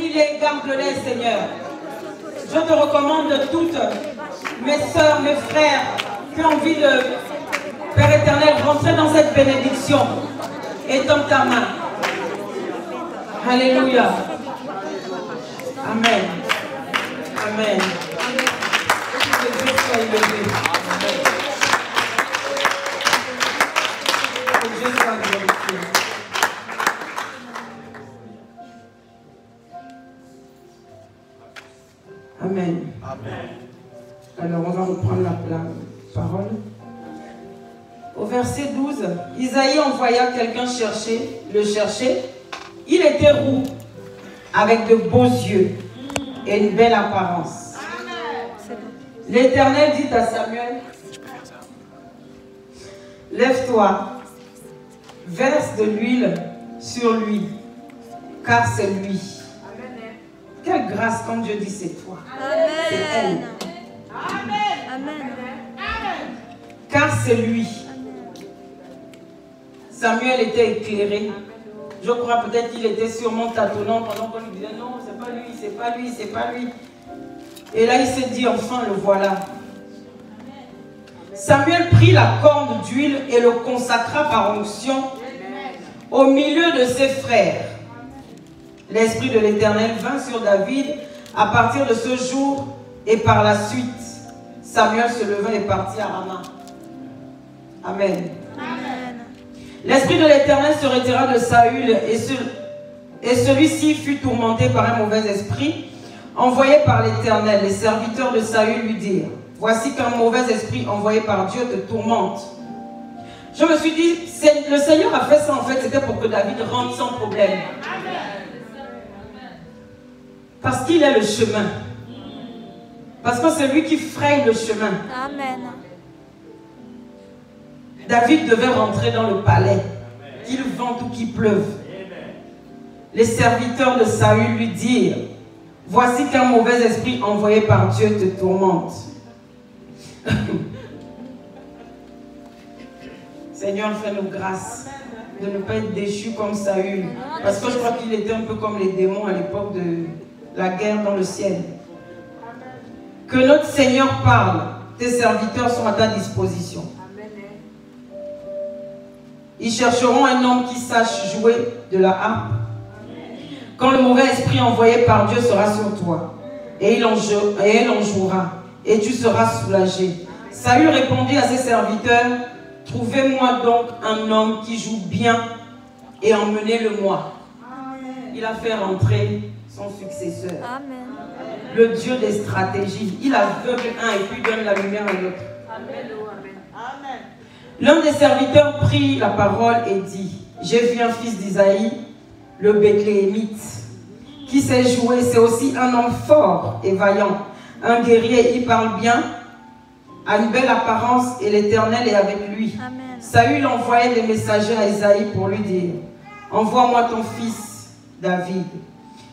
Bénis-les, garde-les, Seigneur. Je te recommande toutes mes soeurs, mes frères qui ont envie de, Père éternel, rentrer dans cette bénédiction. Étends ta main. Alléluia. Amen. Amen. Que Dieu soit élevé. Que Dieu soit glorifié. Amen. Amen. Alors on va reprendre la parole. Au verset 12, Isaïe envoya quelqu'un le chercher. Il était roux, avec de beaux yeux et une belle apparence. L'Éternel dit à Samuel, lève-toi, verse de l'huile sur lui, car c'est lui. Quelle grâce quand Dieu dit c'est toi. C'est elle. Amen. Car c'est lui. Samuel était éclairé. Je crois peut-être qu'il était sûrement tâtonnant pendant qu'on lui disait non, c'est pas lui, c'est pas lui, c'est pas lui. Et là il s'est dit enfin le voilà. Samuel prit la corne d'huile et le consacra par onction au milieu de ses frères. L'Esprit de l'Éternel vint sur David à partir de ce jour et par la suite, Samuel se leva et partit à Rama. Amen. L'Esprit de l'Éternel se retira de Saül et celui-ci fut tourmenté par un mauvais esprit envoyé par l'Éternel. Les serviteurs de Saül lui dirent, voici qu'un mauvais esprit envoyé par Dieu te tourmente. Je me suis dit, le Seigneur a fait ça en fait, c'était pour que David rentre sans problème. Parce qu'il est le chemin. Parce que c'est lui qui fraye le chemin. Amen. David devait rentrer dans le palais, qu'il vente ou qu'il pleuve. Les serviteurs de Saül lui dirent, voici qu'un mauvais esprit envoyé par Dieu te tourmente. Seigneur, fais-nous grâce de ne pas être déchus comme Saül. Parce que je crois qu'il était un peu comme les démons à l'époque de la guerre dans le ciel. Que notre Seigneur parle. Tes serviteurs sont à ta disposition. Ils chercheront un homme qui sache jouer de la harpe. Quand le mauvais esprit envoyé par Dieu sera sur toi, et il en jouera, et tu seras soulagé. Saül répondit à ses serviteurs, trouvez-moi donc un homme qui joue bien et emmenez-le-moi. Il a fait rentrer son successeur. Amen. Le Dieu des stratégies. Il aveugle un et puis donne la lumière à l'autre. Amen. L'un des serviteurs prit la parole et dit, j'ai vu un fils d'Isaïe, le Bethléemite, qui sait jouer. C'est aussi un homme fort et vaillant, un guerrier, il parle bien, a une belle apparence et l'Éternel est avec lui. Amen. Saül envoyait des messagers à Isaïe pour lui dire, envoie-moi ton fils David.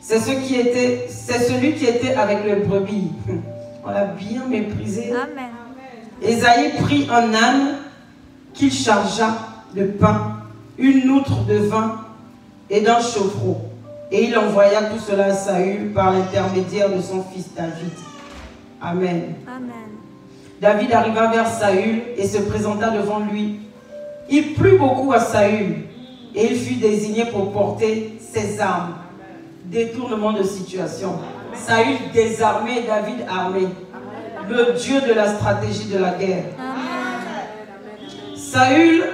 C'est celui qui était avec le brebis. On l'a bien méprisé. Amen. Isaïe prit un âne qu'il chargea de pain, une outre de vin et d'un chevreau. Et il envoya tout cela à Saül par l'intermédiaire de son fils David. Amen. Amen. David arriva vers Saül et se présenta devant lui. Il plut beaucoup à Saül et il fut désigné pour porter ses armes. Détournement de situation. Saül désarmé, David armé. Le Dieu de la stratégie de la guerre. Amen. Saül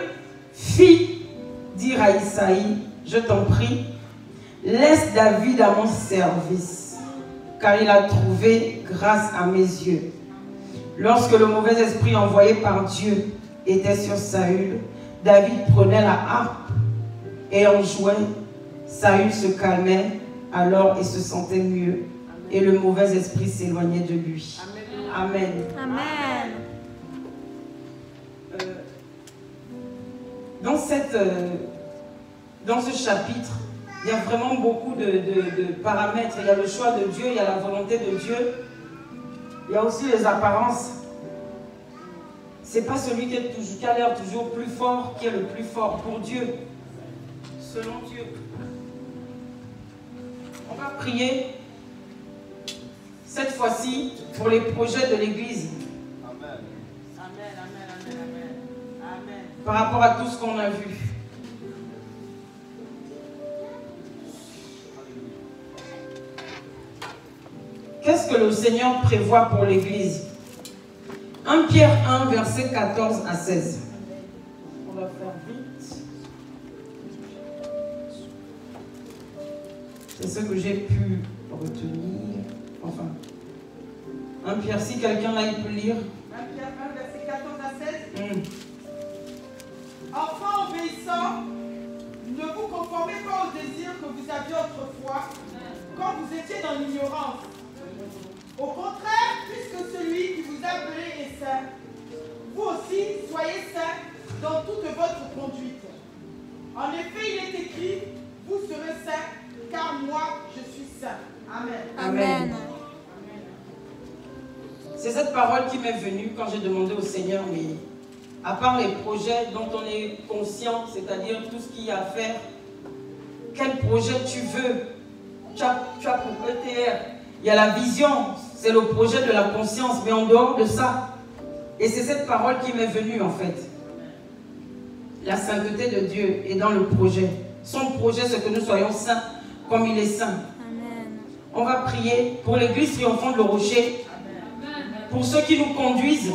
fit dire à Isaïe, je t'en prie, laisse David à mon service, car il a trouvé grâce à mes yeux. Lorsque le mauvais esprit envoyé par Dieu était sur Saül, David prenait la harpe et en jouait. Saül se calmait alors et se sentait mieux, et le mauvais esprit s'éloignait de lui. Amen. Amen. Dans ce chapitre, il y a vraiment beaucoup de paramètres. Il y a le choix de Dieu, il y a la volonté de Dieu. Il y a aussi les apparences. C'est pas celui qui a l'air toujours plus fort qui est le plus fort pour Dieu. Selon Dieu. On va prier cette fois-ci pour les projets de l'Église. Amen. Amen, amen, amen, amen. Amen. Par rapport à tout ce qu'on a vu. Qu'est-ce que le Seigneur prévoit pour l'Église? 1 Pierre 1, verset 14 à 16. On va faire vite. C'est ce que j'ai pu retenir. Enfin, 1 Pierre, si quelqu'un là, il peut lire. 1 Pierre 1, verset 14 à 16. Mm. Enfants obéissants, ne vous conformez pas aux désirs que vous aviez autrefois, quand vous étiez dans l'ignorance. Au contraire, puisque celui qui vous a appelé est saint, vous aussi soyez saints dans toute votre conduite. En effet, il est écrit, vous serez saints, car moi je suis saint. Amen. Amen. C'est cette parole qui m'est venue quand j'ai demandé au Seigneur, mais à part les projets dont on est conscient, c'est-à-dire tout ce qu'il y a à faire, quel projet tu veux? Tu as pour ETR, il y a la vision, c'est le projet de la conscience, mais en dehors de ça, et c'est cette parole qui m'est venue en fait. La sainteté de Dieu est dans le projet. Son projet, c'est que nous soyons saints comme il est saint. Amen. On va prier pour l'église triomphante de Rocher, pour ceux qui nous conduisent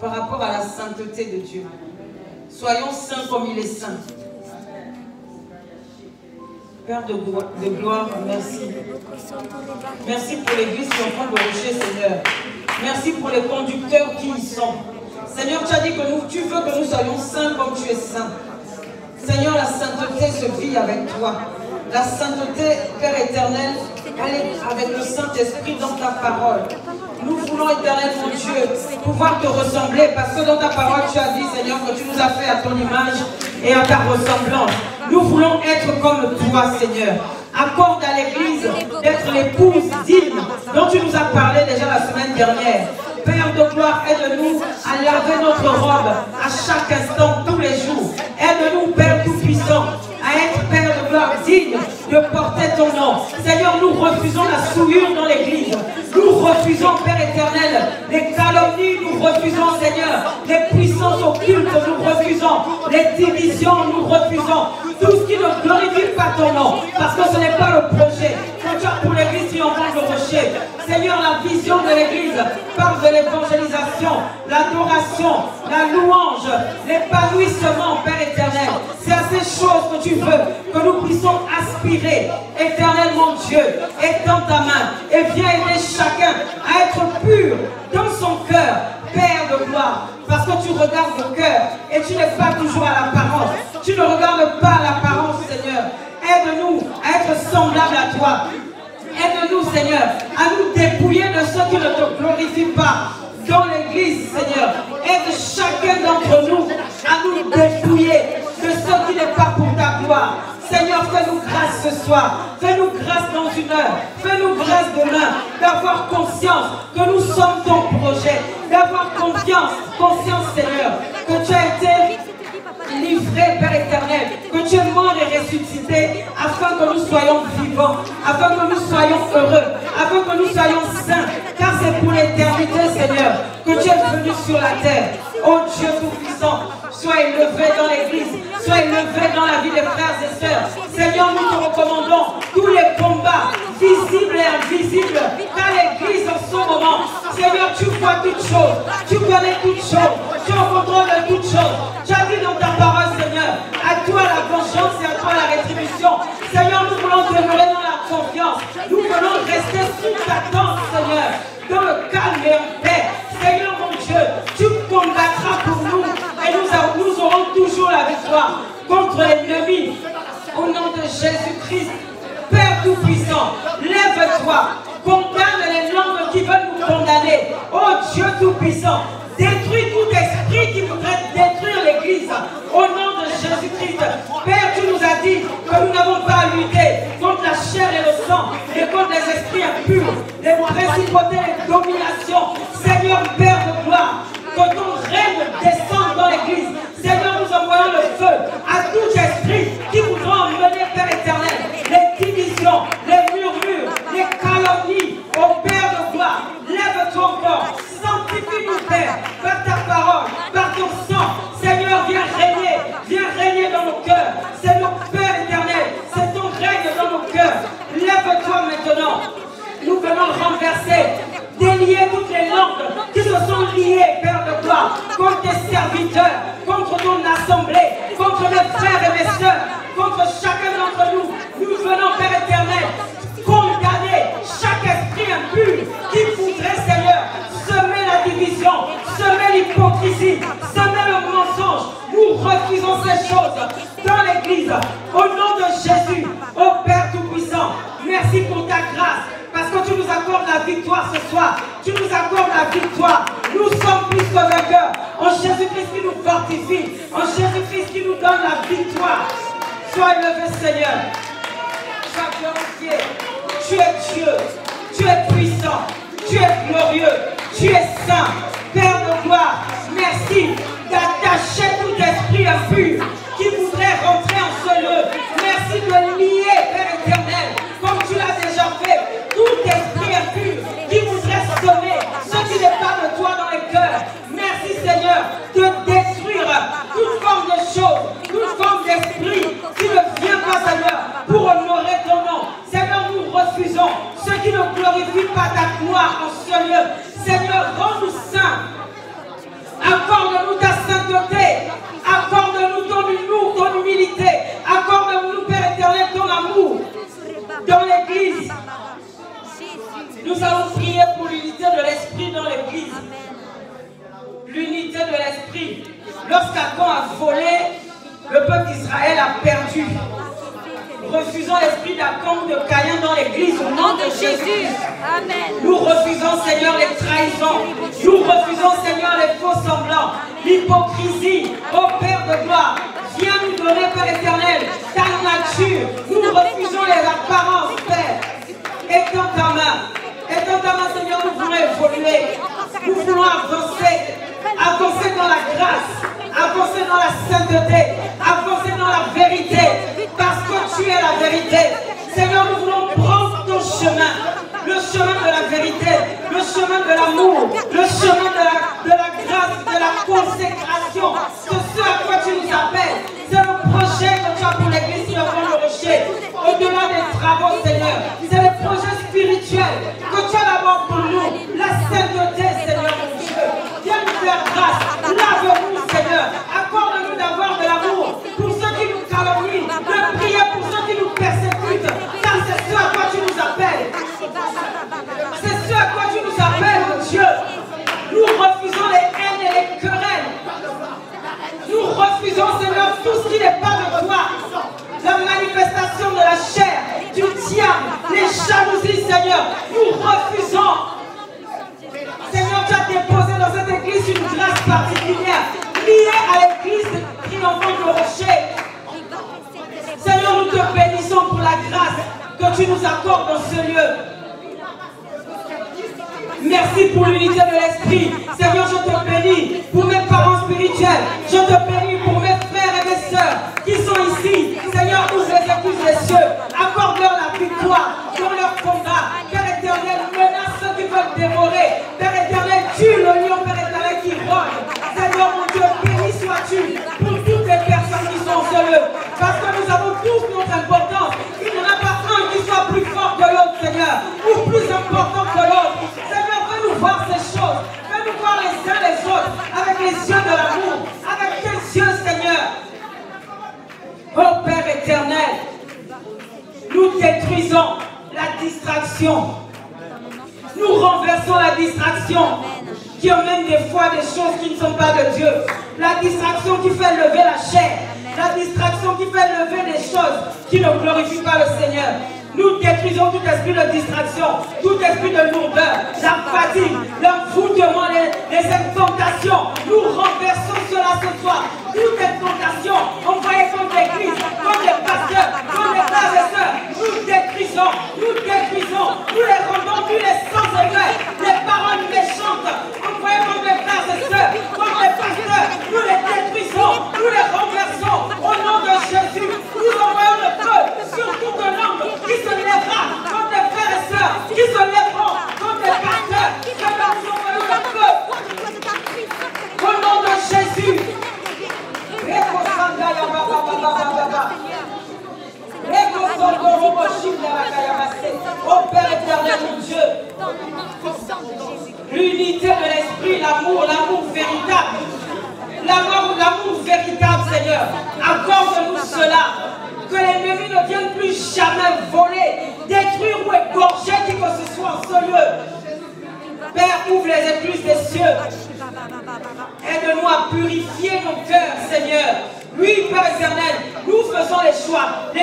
par rapport à la sainteté de Dieu. Soyons saints comme il est saint. Père de gloire, merci. Merci pour l'église triomphante de Rocher, Seigneur. Merci pour les conducteurs qui y sont. Seigneur, tu as dit que tu veux que nous soyons saints comme tu es saint. Seigneur, la sainteté se vit avec toi. La sainteté, Père éternel, elle est avec le Saint-Esprit dans ta parole. Nous voulons, éternel mon Dieu, pouvoir te ressembler parce que dans ta parole, tu as dit, Seigneur, que tu nous as fait à ton image et à ta ressemblance. Nous voulons être comme toi, Seigneur. Accorde à l'Église d'être l'épouse digne dont tu nous as parlé déjà la semaine dernière. Père de gloire, aide-nous à laver notre robe à chaque instant, tous les jours. Aide-nous, Père Tout-Puissant, à être, Père de gloire, digne de porter ton nom. Seigneur, nous refusons la souillure dans l'Église. Nous refusons, Père éternel, les calomnies, nous refusons, Seigneur, les puissances occultes, nous refusons, les divisions, nous refusons. Tout ce qui ne glorifie pas ton nom, parce que ce n'est pas le projet que tu as pour l'Église triomphante de Rocher. Seigneur, la vision de l'Église parle de l'évangélisation, l'adoration, la louange, l'épanouissement, Père éternel. C'est à ces choses que tu veux que nous puissions aspirer. Éternel mon Dieu, étends ta main et viens aider chacun à être pur dans son cœur, Père de gloire. Parce que tu regardes le cœur et tu n'es pas toujours à l'apparence. Tu ne regardes pas l'apparence, Seigneur. Aide-nous à être semblables à toi. Aide-nous, Seigneur, à nous dépouiller de ceux qui ne te glorifient pas dans l'Église, Seigneur. Aide chacun d'entre nous à nous dépouiller de ce qui n'est pas pour ta gloire. Seigneur, fais-nous grâce ce soir. Fais-nous grâce dans une heure. Fais-nous grâce demain d'avoir conscience que nous sommes ton projet. D'avoir conscience, Seigneur, que tu as été livré, Père éternel, que tu es mort et ressuscité afin que nous soyons vivants, afin que nous soyons heureux, afin que nous soyons saints, car c'est pour l'éternité, Seigneur, que tu es venu sur la terre. Oh Dieu Tout-Puissant, sois élevé dans l'Église, sois élevé dans la vie des frères et sœurs. Seigneur, nous te recommandons tous les combats visibles et invisibles dans l'Église en ce moment. Seigneur, tu vois toutes choses, tu connais toutes choses, tu es au contrôle de toutes choses. Tu as dit dans ta parole, Seigneur, à toi la vengeance et à toi la rétribution. Seigneur, nous voulons demeurer dans la confiance. Nous voulons rester sous ta tente, Seigneur, dans le calme et en paix. Seigneur mon Dieu, tu combattras pour nous et nous aurons toujours la victoire contre l'ennemi. Au nom de Jésus-Christ, Père Tout-Puissant, lève-toi, condamne les langues qui veulent nous condamner. Oh Dieu Tout-Puissant, détruis tout esprit qui voudrait détruire l'Église. Au nom de Jésus-Christ, Père, tu nous as dit que nous n'avons pas à lutter contre la chair et le sang, mais contre les esprits impurs, les principautés, les dominations. Seigneur, Père de gloire, que ton règne descende dans l'Église. Seigneur, nous envoyons le feu à tout esprit qui voudra emmener, Père éternel, les renverser, délier toutes les langues qui se sont liées, Père de gloire, contre tes serviteurs, contre ton assemblée, contre mes frères et mes sœurs, contre chacun d'entre nous. Nous venons, Père éternel, condamner chaque esprit impur qui voudrait, Seigneur, semer la division, semer l'hypocrisie, semer le mensonge. Nous refusons ces choses dans l'Église. Au nom de Jésus, ô Père Tout-Puissant, merci pour ta grâce. Parce que tu nous accordes la victoire ce soir. Tu nous accordes la victoire. Nous sommes plus que vainqueurs. En Jésus-Christ qui nous fortifie. En Jésus-Christ qui nous donne la victoire. Sois élevé, Seigneur. Sois glorifié. Tu es Dieu. Tu es puissant. Tu es glorieux. Tu es saint. Père de gloire, merci d'attacher tout esprit impur qui voudrait rentrer en ce lieu. Merci de lier, Père éternel, comme tu l'as déjà fait, tout esprit impur qui voudrait semer ce qui n'est pas de toi dans les cœurs. Merci, Seigneur, de détruire toute forme de chose, toute forme d'esprit qui ne vient pas, Seigneur, pour honorer ton nom. Seigneur, nous refusons ce qui ne glorifie pas ta gloire en ce lieu. Seigneur, rends-nous saints. Accorde-nous ta sainteté. Accorde-nous ton humilité. Accorde-nous, Père éternel, ton amour dans l'Église. Nous allons prier pour l'unité de l'Esprit dans l'Église. L'unité de l'Esprit. Lorsqu'Achan a volé, le peuple d'Israël a perdu. Refusons l'esprit d'Achan ou de Caïn dans l'Église au nom de Jésus. Amen. Nous refusons, Seigneur, les trahisons. Nous refusons, Seigneur, les faux semblants, l'hypocrisie. Ô Père de gloire, viens nous donner, Père éternel, ta nature. Nous refusons les apparences, Père. Étends ta main. Étends ta main, Seigneur, nous voulons évoluer. Nous voulons avancer. Avancer dans la grâce. Avancer dans la sainteté. Avancer dans la vérité. Parce que tu es la vérité. Seigneur, nous voulons prendre ton chemin. Le chemin de la vérité. Le chemin de l'amour. Le chemin de la grâce, de la consécration. C'est ce à quoi tu nous appelles. C'est le projet que tu as pour l'Église sur le rocher. Au-delà des travaux, Seigneur. C'est le projet spirituel que tu as d'abord pour nous. La sainteté, Seigneur mon Dieu. Viens nous faire grâce. Lave-nous, Seigneur. Accorde-nous d'avoir de l'amour pour ceux qui nous calomnient. De prier pour ceux qui nous persécutent. Car c'est ce à quoi tu nous appelles. C'est ce à quoi tu nous appelles, mon Dieu. Nous refusons les haines et les querelles. Nous refusons, Seigneur, tout ce qui n'est pas de toi. La manifestation de la chair, du diable, les jalousies, Seigneur. Nous refusons. Seigneur, tu as déposé dans cette église une grâce particulière liée à l'église triomphante du rocher. Seigneur, nous te bénissons pour la grâce que tu nous accordes dans ce lieu. Merci pour l'unité de l'esprit. Seigneur, je te bénis pour mes parents spirituels. Je te bénis pour mes frères et mes sœurs qui sont ici. Seigneur, ouvre les écluses des cieux. Accorde-leur la victoire dans leur combat. Père éternel, menace ceux qui veulent dévorer. Père éternel, tue le lion, Père éternel, qui rôde. Seigneur, mon Dieu, béni sois-tu pour toutes les personnes qui sont en ce lieu. Parce que nous avons tous notre importance. Il n'y en a pas un qui soit plus fort que l'autre, Seigneur, ou plus important que l'autre. Seigneur, fais-nous voir ces choses. Fais-nous voir les uns les autres avec les yeux de l'amour. Avec tes yeux, Seigneur. Oh Père éternel, nous détruisons la distraction. Nous renversons la distraction qui emmène des fois des choses qui ne sont pas de Dieu. La distraction qui fait lever la chair. La distraction qui fait lever des choses qui ne glorifient pas le Seigneur. Nous détruisons tout esprit de distraction, tout esprit de lourdeur, la fatigue, l'envoûtement, les incantations. Nous renversons cela ce soir. Toute incantation envoyée contre l'Église, contre les pasteurs, contre les frères et sœurs. Nous détruisons, nous les rendons, nous les sans égret. Les paroles méchantes envoyées contre les frères et sœurs, contre les pasteurs. Nous les détruisons, nous les renversons. Au nom de Jésus, nous envoyons le feu sur toute langue qui se lèvera contre les frères et sœurs, qui se lèveront contre les pasteurs. Nous envoyons le feu. Au nom de Jésus. Oh Père éternel, mon Dieu,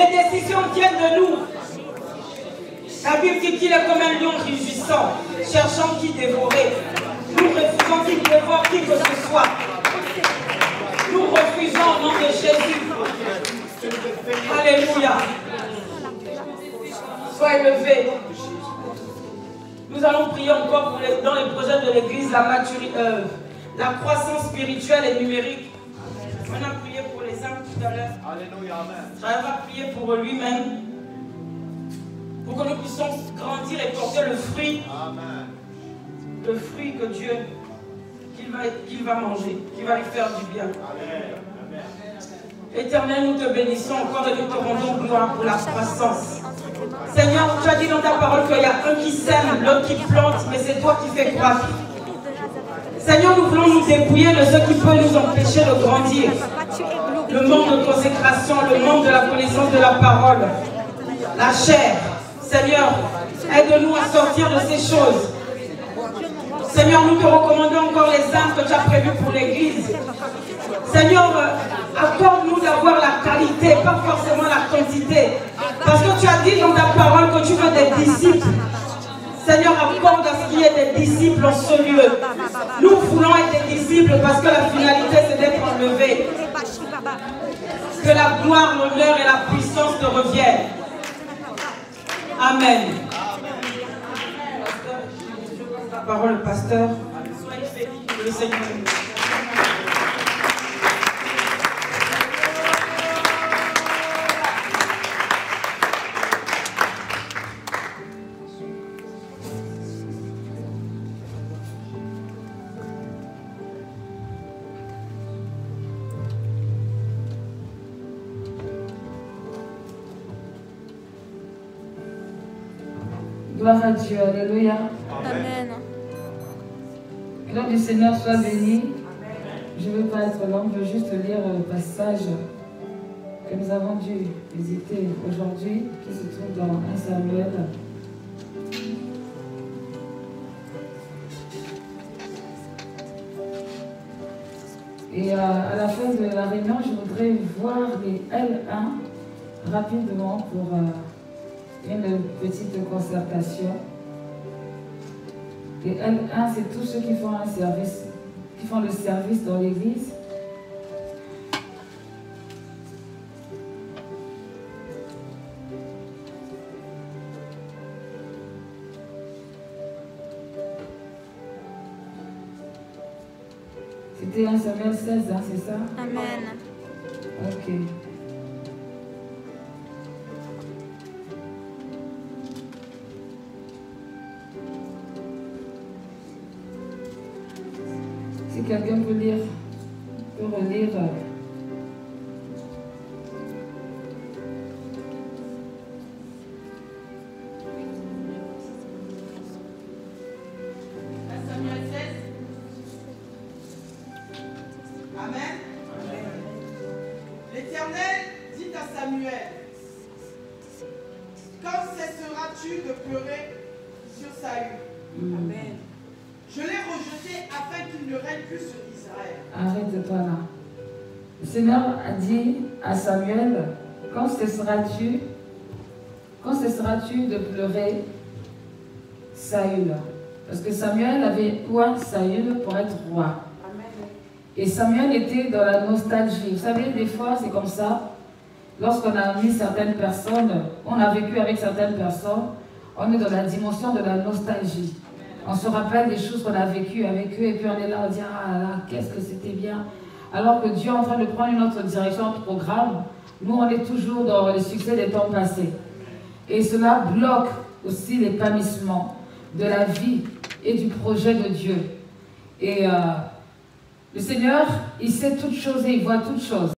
Les décisions viennent de nous. La Bible dit qu'il est comme un lion rugissant, cherchant qui dévorer. Nous refusons qu'il dévore qui que ce soit. Nous refusons au nom de Jésus. Alléluia. Sois élevé. Nous allons prier encore pour dans les projets de l'Église, la croissance spirituelle et numérique. On a prié pour les âmes tout à l'heure. Alléluia, amen. J'arrive à prier pour lui-même. Pour que nous puissions grandir et porter le fruit. Amen. Le fruit que Dieu, qu'il va manger, qui va lui faire du bien. Amen. Éternel, nous te bénissons encore et nous te rendons gloire pour la croissance. Seigneur, tu as dit dans ta parole qu'il y a un qui sème, l'autre qui plante, mais c'est toi qui fais croître. Seigneur, nous voulons nous dépouiller de ce qui peut nous empêcher de grandir. Le manque de consécration, le manque de la connaissance de la parole, la chair. Seigneur, aide-nous à sortir de ces choses. Seigneur, nous te recommandons encore les âmes que tu as prévues pour l'Église. Seigneur, accorde-nous d'avoir la qualité, pas forcément la quantité. Parce que tu as dit dans ta parole que tu veux des disciples. Seigneur, accorde à ce qu'il y ait des disciples en ce lieu. Nous voulons être des disciples parce que la finalité c'est d'être enlevés. Que la gloire, l'honneur et la puissance te reviennent. Amen. Je passe la parole au pasteur. Soyez bénis, le Seigneur. Gloire à Dieu, alléluia. Amen. Que le nom du Seigneur soit béni. Je ne veux pas être long, je veux juste lire le passage que nous avons dû visiter aujourd'hui, qui se trouve dans 1 Samuel. Et à la fin de la réunion, je voudrais voir les L1 rapidement pour une petite concertation. Les L1, c'est tous ceux qui font un service, qui font le service dans l'église. C'était 1 Samuel 16, hein, c'est ça? Amen. Ok. Si quelqu'un peut lire, peut relire. Samuel 16. Amen. L'Éternel dit à Samuel, quand cesseras-tu de pleurer sur Saül? Amen. Je l'ai rejeté afin qu'il ne règne plus sur Israël. Arrête-toi là. Le Seigneur a dit à Samuel, quand cesseras-tu de pleurer Saül? Parce que Samuel avait oint Saül pour être roi. Amen. Et Samuel était dans la nostalgie. Vous savez, des fois, c'est comme ça. Lorsqu'on a mis certaines personnes, on a vécu avec certaines personnes, on est dans la dimension de la nostalgie. On se rappelle des choses qu'on a vécues avec eux et puis on est là, on dit « Ah là, qu'est-ce que c'était bien !» Alors que Dieu est en train de prendre une autre direction, notre programme, nous on est toujours dans le succès des temps passés. Et cela bloque aussi l'épanouissement de la vie et du projet de Dieu. Et le Seigneur, il sait toutes choses et il voit toutes choses.